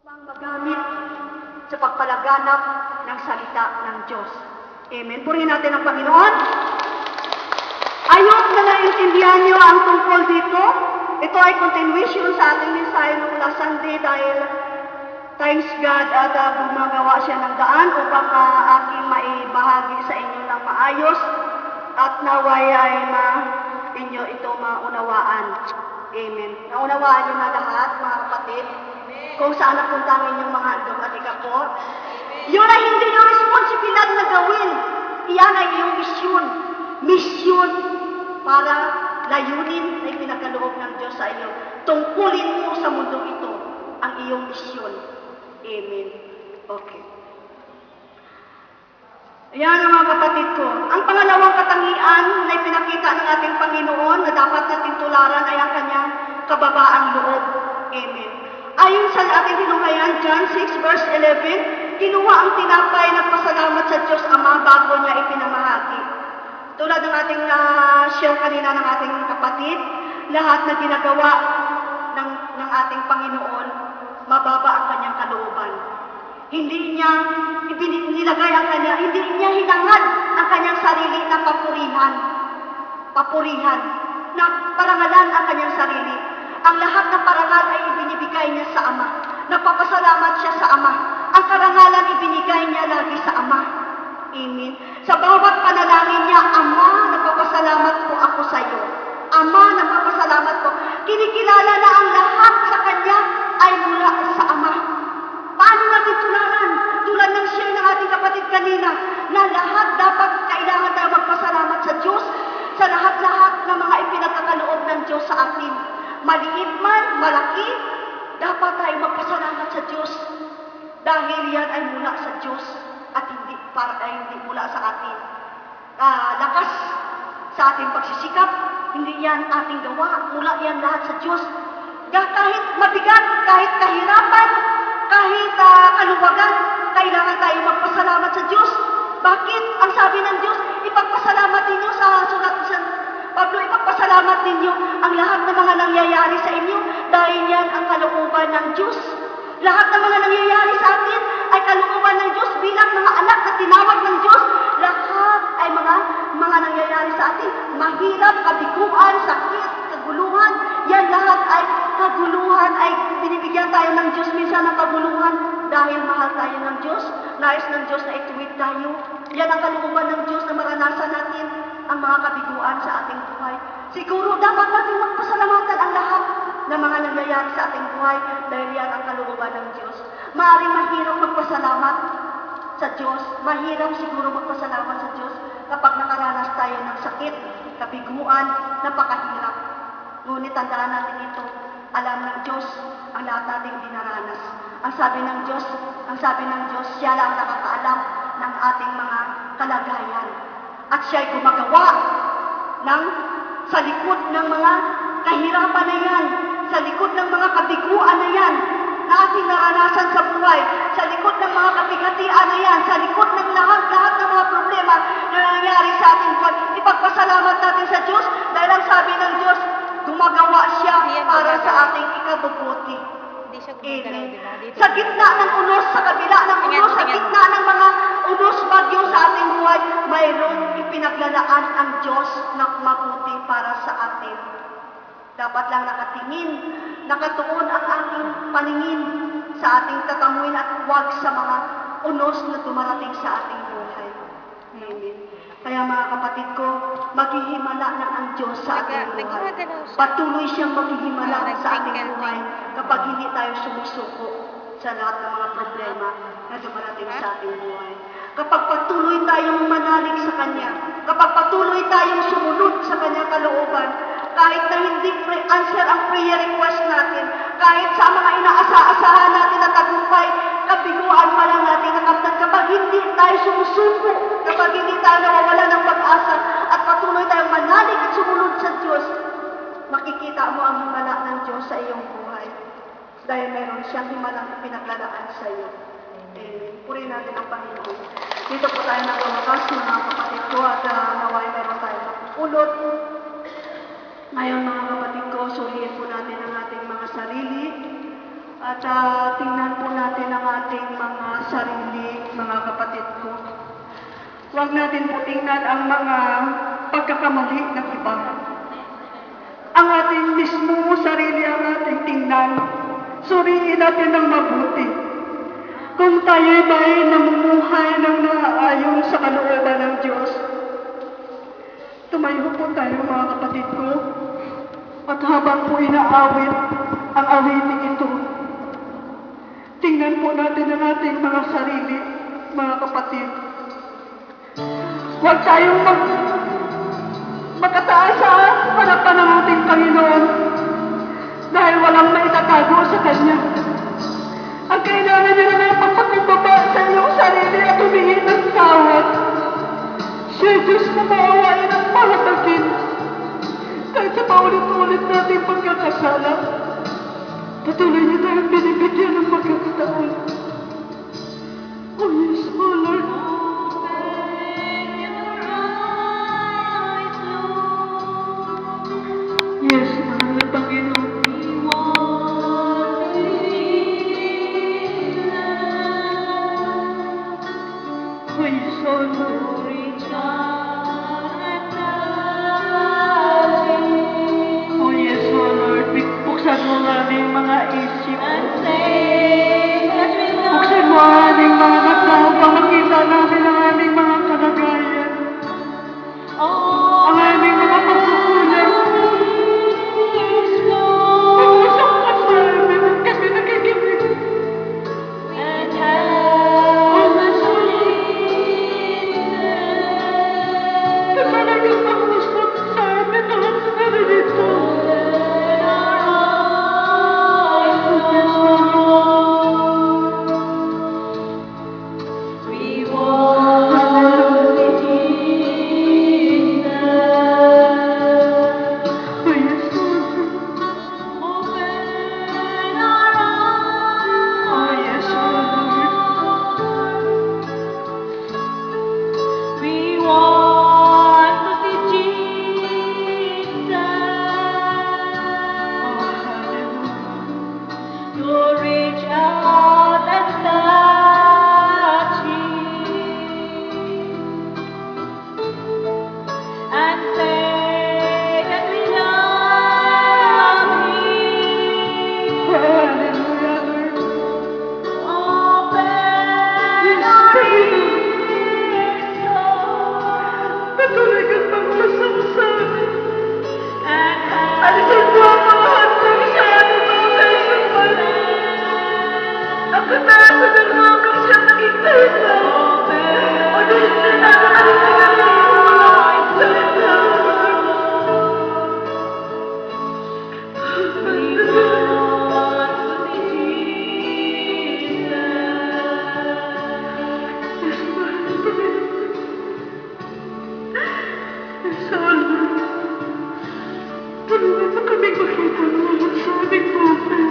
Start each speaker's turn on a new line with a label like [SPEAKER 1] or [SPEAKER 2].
[SPEAKER 1] upang magamit sa pagpalaganap ng salita ng Diyos. Amen. Purihin natin ang Panginoon. Ayok na naintindihan niyo ang tungkol dito. Ito ay continuation sa ating mensahe noong last Sunday dahil thanks God at gumagawa siya ng daan upang aking maibahagi sa inyo ng maayos at naway ay inyo ito maunawaan. Amen. Naunawaan niyo na lahat, mga kapatid, kung saan napunta ang inyong mga handog at ikapot. Yun ay hindi yung responsibilidad na gawin. Iyan ay iyong misyon. Misyon para layunin na ipinagkaloob ng Diyos sa iyo. Tungkulin mo sa mundong ito ang iyong misyon. Amen. Okay. Ayan ang mga kapatid ko. Ang pangalawang katangian na ipinakita ng ating Panginoon na dapat nating tularan ay ang kanyang kababaang loob. Amen. Ayon sa ating tinunghayan, John 6 verse 11, kinuha ang tinapay, nagpasalamat sa Diyos Ama bago niya ipinamahagi. Tulad ng ating share kanina ng ating kapatid, lahat na ginagawa ng ating Panginoon, mababa ang kanyang kalooban. Hindi niya nilagay ang kanya, hindi niya hinangad ang kanyang sarili na papurihan, na parangalan ang kanyang sarili. Ang lahat ng parangal ay ibinibigay niya sa Ama. Nagpapasalamat siya sa Ama. Ang karangalan ibinigay niya lagi sa Ama. Amen. Sa bawat panalangin niya, Ama, nagpapasalamat po ako sa iyo. Ama, nagpapasalamat po. Kinikilala na ang lahat sa kanya ay mula sa Ama. Paano natin tularan? Tulad ng share ng ating kapatid kanina, na lahat dapat kailangan tayo magpasalamat sa Diyos sa lahat-lahat ng mga ipinagkakaloob ng Diyos sa atin. Maliit man, malaki, dapat tayo magpasalamat sa Diyos. Dahil yan ay mula sa Diyos at hindi mula sa atin. Lakas sa ating pagsisikap, hindi yan ating gawa. Mula yan lahat sa Diyos. Kahit mabigat, kahit kahirapan, kahit kaluwagan, kailangan tayo magpasalamat sa Diyos. Bakit? Ang sabi ng Diyos, ipagpasalamat ninyo sa sulat sa Pablo, ipagpasalamat ninyo ang lahat ng mga nangyayari sa inyo dahil yan ang kalooban ng Diyos. Lahat ng mga nangyayari sa atin ay kalooban ng Diyos bilang mga anak na tinawag ng Diyos. Lahat ay mga nangyayari sa atin. Mahirap, kabiguan, sakit, kaguluhan. Yan lahat ay kaguluhan, ay binibigyan tayo ng Diyos minsan ng kaguluhan dahil mahal tayo ng Diyos. Nais ng Diyos na ituwid tayo. Yan ang kalooban ng Diyos na maranasan natin ang mga kabiguan sa ating buhay. Siguro dapat natin magpasalamatan ang lahat ng mga nangyayari sa ating buhay dahil yan ang kalooban ng Diyos. Maaaring mahirap magpasalamat sa Diyos. Mahirap siguro magpasalamat sa Diyos kapag nakaranas tayo ng sakit, kabiguan, napakahirap. Ngunit tandaan natin ito, alam ng Diyos ang lahat nating dinaranas. Ang sabi ng Diyos, siya lang nakakaalam ng ating mga kalagayan. At siya'y gumagawa sa likod ng mga kahirapan na yan, sa likod ng mga kabiguan na yan, na ating naranasan sa buhay, sa likod ng mga kabigatian na yan, sa likod ng lahat ng mga problema na nangyayari sa ating buhay. Ipagpasalamat natin sa Diyos dahil ang sabi ng Diyos, gumagawa siya para sa ating ikabubuti. Amen. Sa gitna ng unos, sa kabila ng unos, sa gitna ng mga unos bagyo sa ating buhay, mayroong ipinaglalaan ang Diyos na mabuti para sa atin. Dapat lang nakatuon ang ating paningin sa ating tatamuin at huwag sa mga unos na dumarating sa ating buhay. Amen. Kaya mga kapatid ko, maghihimala na ang Diyos sa ating buhay. Patuloy siyang maghihimala sa ating buhay kapag hindi tayo sumusuko sa lahat ng mga problema na dumarating sa ating buhay. Kapag patuloy tayong manalig sa Kanya, kapag patuloy tayong sumunod sa Kanyang kalooban, kahit na hindi answer ang prayer request natin, kahit sa mga inaasa-asahan natin na tagumpay, kabiguan pa lang natin nakamtan. Kapag hindi tayo sumusuko, kapag hindi tayo nawawala ng pag-asa, at patuloy tayong manalig at sumunod sa Diyos, makikita mo ang himala ng Diyos sa iyong buhay. Dahil meron siyang himalang pinaglalaan sa iyo. Amen. Purihin natin ang Panginoon. Dito po tayo nagwawakas, mga kapatid ko, at naway meron tayo napupulot. Ngayon mga kapatid ko, suriin po natin ang ating mga sarili at tingnan po ko. Huwag natin po tingnan ang mga pagkakamali ng iba. Ang ating mismo sarili ang ating tingnan. Suriin natin ng mabuti. Kung tayo'y ba'y namumuhay ng naaayon sa kalooban ng Diyos. Tumayo po tayo mga kapatid ko. At habang po inaawit ang awiting ito, tingnan po natin ang ating mga sarili, mga kapatid. Huwag tayong magkataas sa harapan ng ating Panginoon dahil walang maitatago sa Kanya. Ang kailangan niya na pagpakumbaba sa iyong sarili at humingi ng tawad. Siya Diyos na maawain at pahatagin. Kahit sa paulit-ulit nating pagkakasala, patuloy niya tayong binibigyan ng pagkakataon. Oh yes, oh Lord. Yes, mahal na Panginoon. Oh yes, oh Lord. Oh yes, oh Lord. Buksan mo ang aming mga isip. Buksan mo ang aming mga mata upang makita namin ang aming mga kalagayan. Ang aming mga pagkukulang. Pag-usap ka sa amin at kami nakikinig. Na talagang pag-usap sa amin ang naririto. Patuloy kang pag-usap sa amin. Alisin mo ang mga handang sa amin mga kaisupan. Ang kataasan ng mga kasya naging tayo. Ulitin na natin alisin ang mga salita. Tulungan mo kaming makita naman sa aming buhay.